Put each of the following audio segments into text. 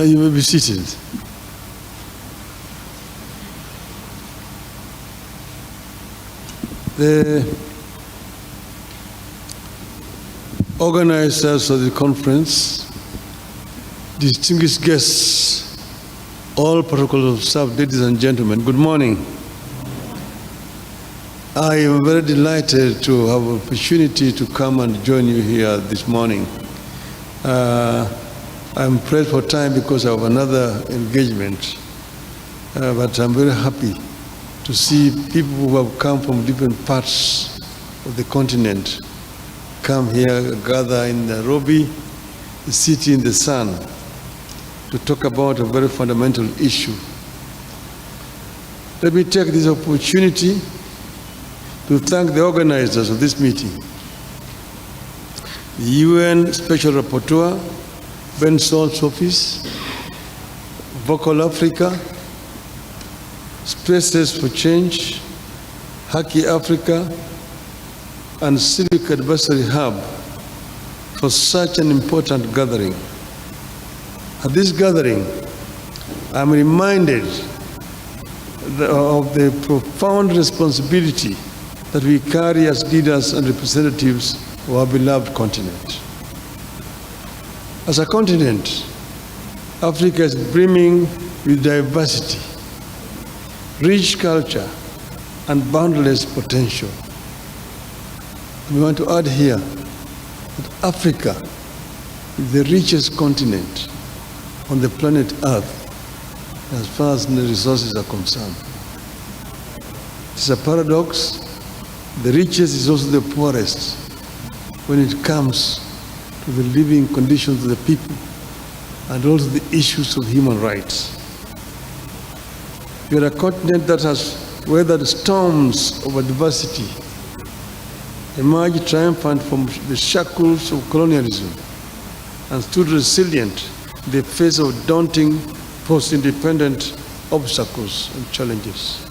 You may be seated. The organizers of the conference, distinguished guests, all protocols observed, ladies and gentlemen, good morning. I am very delighted to have an opportunity to come and join you here this morning. I'm pressed for time because I have another engagement, but I'm very happy to see people who have come from different parts of the continent come here, gather in Nairobi, the city in the sun, to talk about a very fundamental issue. Let me take this opportunity to thank the organizers of this meeting, the UN Special Rapporteur, Ben Saul's office, Vocal Africa, Spaces for Change, Haki Africa, and Civic Advisory Hub for such an important gathering. At this gathering, I'm reminded of the profound responsibility that we carry as leaders and representatives of our beloved continent. As a continent, Africa is brimming with diversity, rich culture, and boundless potential. We want to add here that Africa is the richest continent on the planet Earth as far as the resources are concerned. It's a paradox. The richest is also the poorest when it comes to the living conditions of the people and also the issues of human rights. We are a continent that has weathered storms of adversity, emerged triumphant from the shackles of colonialism, and stood resilient in the face of daunting post-independent obstacles and challenges.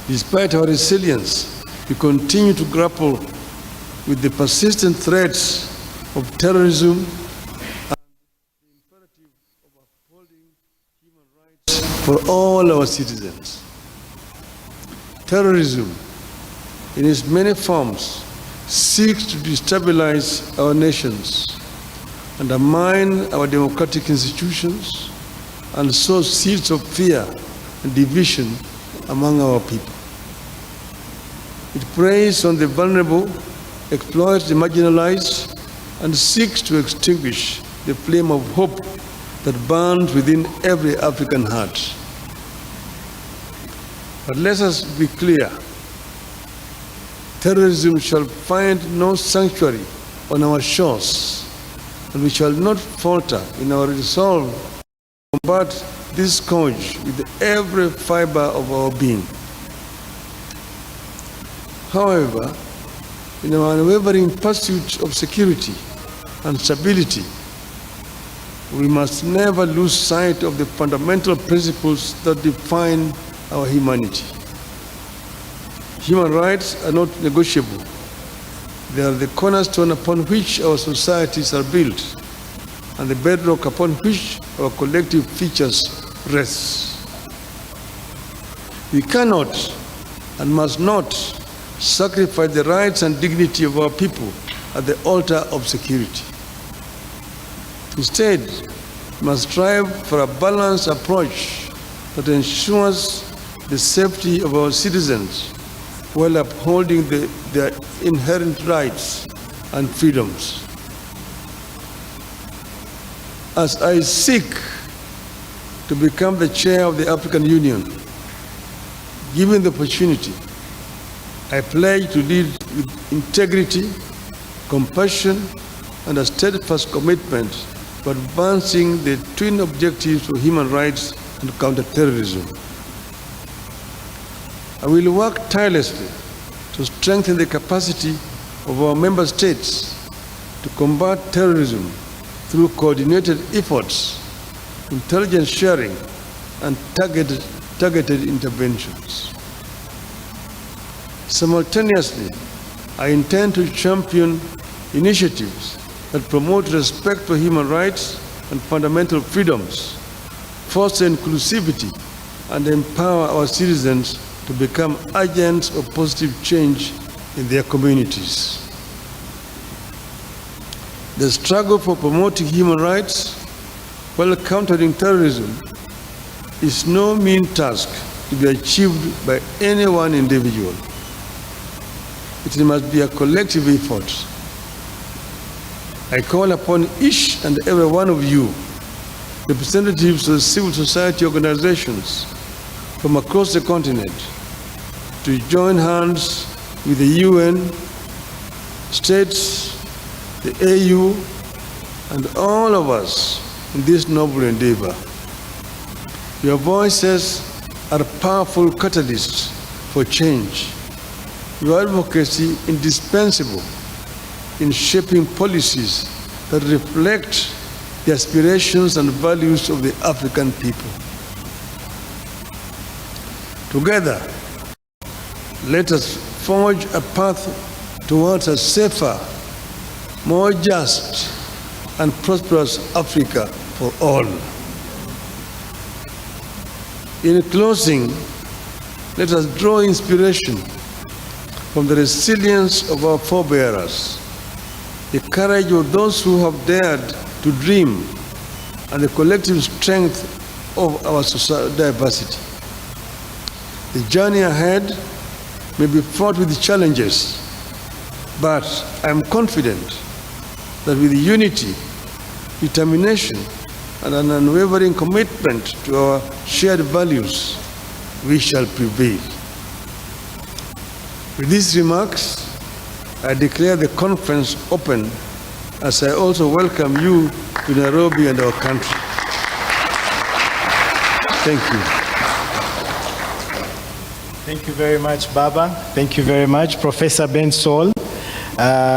Despite our resilience, we continue to grapple with the persistent threats of terrorism and the imperative of upholding human rights for all our citizens. Terrorism, in its many forms, seeks to destabilize our nations, undermine our democratic institutions, and sow seeds of fear and division among our people. It preys on the vulnerable, exploits the marginalized, and seeks to extinguish the flame of hope that burns within every African heart. But let us be clear. Terrorism shall find no sanctuary on our shores, and we shall not falter in our resolve to combat this scourge with every fiber of our being. However, in our unwavering pursuit of security and stability, we must never lose sight of the fundamental principles that define our humanity. Human rights are not negotiable. They are the cornerstone upon which our societies are built and the bedrock upon which our collective features rest. We cannot and must not sacrifice the rights and dignity of our people at the altar of security. Instead, we must strive for a balanced approach that ensures the safety of our citizens while upholding their inherent rights and freedoms. As I seek to become the chair of the African Union, given the opportunity, I pledge to lead with integrity, compassion, and a steadfast commitment to advancing the twin objectives of human rights and counterterrorism. I will work tirelessly to strengthen the capacity of our member states to combat terrorism through coordinated efforts, intelligence sharing, and targeted interventions. Simultaneously, I intend to champion initiatives that promote respect for human rights and fundamental freedoms, foster inclusivity, and empower our citizens to become agents of positive change in their communities. The struggle for promoting human rights while countering terrorism is no mean task to be achieved by any one individual. It must be a collective effort. I call upon each and every one of you, representatives of civil society organizations from across the continent, to join hands with the UN, states, the AU, and all of us in this noble endeavor. Your voices are powerful catalysts for change. Your advocacy indispensable in shaping policies that reflect the aspirations and values of the African people. Together, let us forge a path towards a safer, more just, and prosperous Africa for all. In closing, let us draw inspiration from the resilience of our forebears, the courage of those who have dared to dream, and the collective strength of our diversity. The journey ahead may be fraught with challenges, but I am confident that with unity, determination, and an unwavering commitment to our shared values, we shall prevail. With these remarks, I declare the conference open, as I also welcome you to Nairobi and our country. Thank you. Thank you very much, Baba. Thank you very much, Professor Ben Saul.